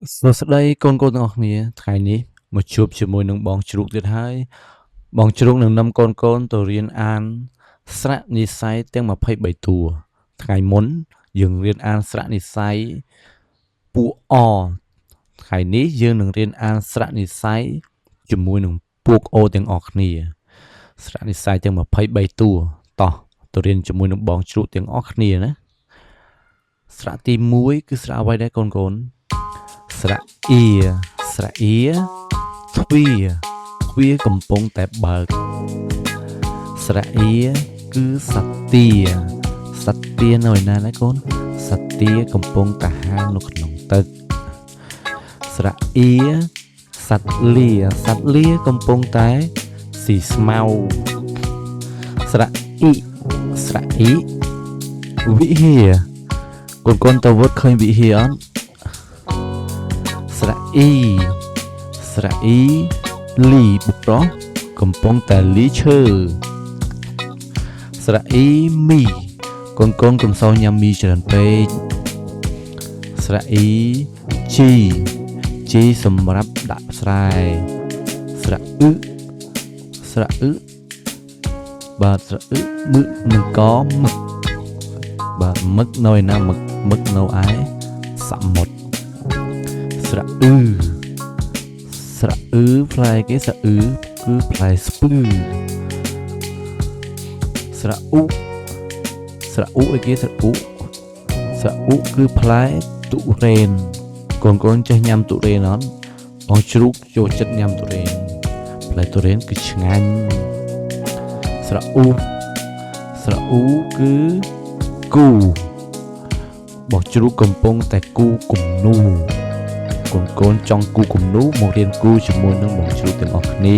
Sớm con côទាំងអស់គ្នាថ្ងៃនេះមកជួបជាមួយនឹងបងជ្រូកទៀតហើយបងជ្រូកនឹងនាំកូនទៅរៀនអានស្រៈនិស្ស័យទាំង23តួថ្ងៃមុនយើងរៀនអានស្រៈនិស្ស័យពួកអថ្ងៃនេះយើងនឹងរៀនអានស្រៈនិស្ស័យជាមួយនឹងពួកអូទាំងអស់គ្នាស្រៈនិស្ស័យទាំង23តួតោះទៅរៀនជាមួយនឹងបងជ្រូកទាំងអស់គ្នាណាស្រៈទី1គឺស្រៈអ្វីដែរកូនស្រៈអៀស្រៈអៀទ្វាកំពុងតែបើកស្រៈអៀគឺសត្វទានៅឯណាកូនសត្វទាកំពុងតែហាងនៅក្នុងទឹកស្រៈអៀសត្វលាកំពុងតែស៊ីស្មៅស្រៈអ៊ីវិហារកូនទៅវត្តឃើញវិហារអត់ស្រៈអ៊ីលីបុប្រុសកំពុងតែលីឈើស្រៈអ៊ីមីកូនកុំសោះញ៉ាំមីច្រើនពេកស្រៈអ៊ីជីសម្រាប់ដាក់ស្រែស្រៈអ៊ឹបាទស្រៈអ៊ឹមឹកនឹងកមឹកបាទមឹកនៅឯណាមឹកនៅឯសមុទ្រស្រៈអ៊ឺផ្លែគេស្រៈអ៊ឺគឺផ្លែស្ពឺស្រៈអ៊ុអីគេស្រៈអ៊ុគឺផ្លែទុរេនកូនចេះញ៉ាំទុរេនអត់បងជ្រូកចូលចិត្តញ៉ាំទុរេនផ្លែទុរេនគឺឆ្ងាញ់ស្រៈអ៊ូគឺគូបងជ្រូកកំពុងតែគូគំនូកូនចង់គូគំនូមករៀនគូជាមួយនឹងបងជ្រូកទាំងអស់គ្នា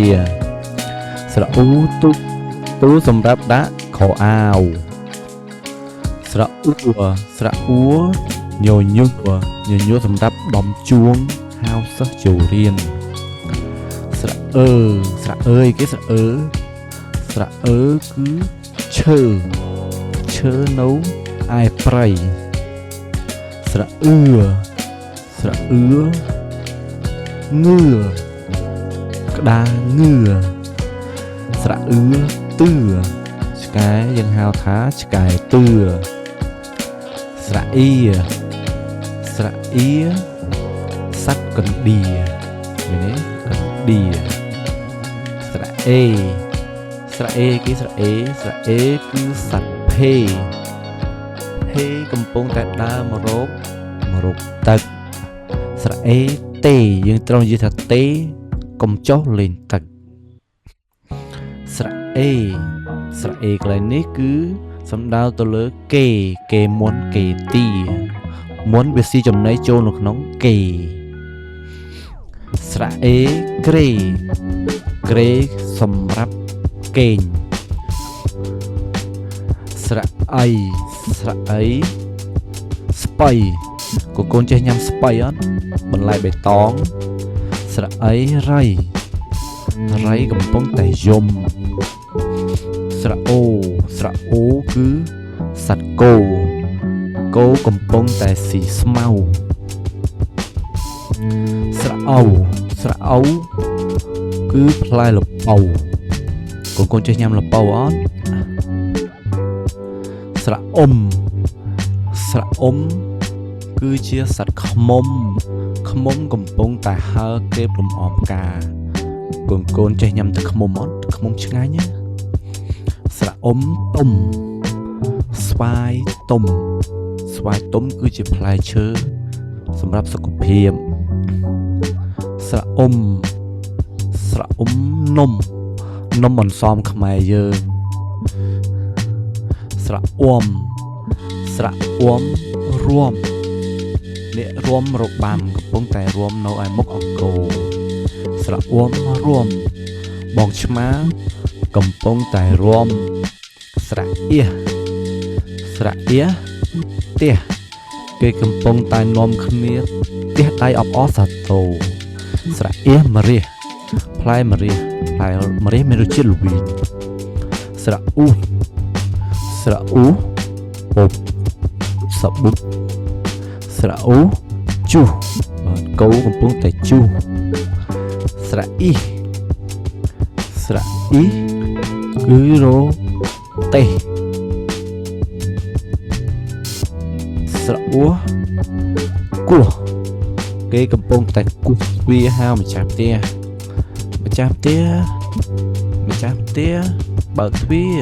ស្រៈអ៊ូទូសម្រាប់ដាក់ខោអាវស្រៈអ៊ូញញឹកសម្រាប់ដំជួងហៅសិស្សចូលរៀនស្រៈអើយគេស្រៈអើគឺឈើនៅឯព្រៃស្រៈអឿងឿក្តារងឿស្រៈអឿទឿឆ្កែយើងហៅថាឆ្កែទឿស្រៈអៀសត្វកណ្ដៀមែនទេកណ្ដៀស្រៈអេគេស្រៈអេគឺសត្វភេកំពុងតែដើរមករកទឹកស្រៈអេទេយើងត្រូវនិយាយថាទេកុំចុះលេងទឹកស្រៈអេកន្លែងនេះគឺសំដៅទៅលើគេមុនគេទីមុនវាស៊ីចំណីចូលនៅក្នុងគេស្រៈអេក្រេសម្រាប់គេងស្រៈអីស្ពៃកូនចេះញ៉ាំស្ពៃអត់បន្លែបៃតងស្រៈអីរៃកំពុងតែយំស្រៈអូគឺសត្វគោកំពុងតែស៊ីស្មៅស្រៈអ៊ូគឺផ្លែល្ពៅកូនចេះញ៉ាំល្ពៅអត់ស្រៈអ៊ុំគឺជាសត្វឃ្មុំកំពុងតែហើរក្រេបលំអមផ្កាកូនចេះញ៉ាំទឹកឃ្មុំអត់ឃ្មុំឆ្ងាញ់ណាស្រៈអ៊ុំទុំស្វាយទុំគឺជាផ្លែឈើសម្រាប់សុខភាពស្រៈអ៊ុំនំអន្សមខ្មែរយើងស្រៈអ៊ំរួមអ្នករួមរបាំកំពុងតែរួមនៅឯមុខអង្គរស្រៈអ៊ំរួមបងឆ្មាកំពុងតែរួមស្រៈអៀទះគេកំពុងតែនាំគ្នាទះដៃអបអរសាទរស្រៈអៀម្រះផ្លែម្រះមានរសជាតិល្វីងស្រៈអ៊ូពប់សបុកស្រៈអ៊ូជុះបាទ កូកំពុងតែជុះស្រៈអ៊ីគឺរោតេស្រៈអ៊ូគោះគេកំពុងតែគោះទ្វារហៅម្ចាស់ផ្ទះបើកទ្វារ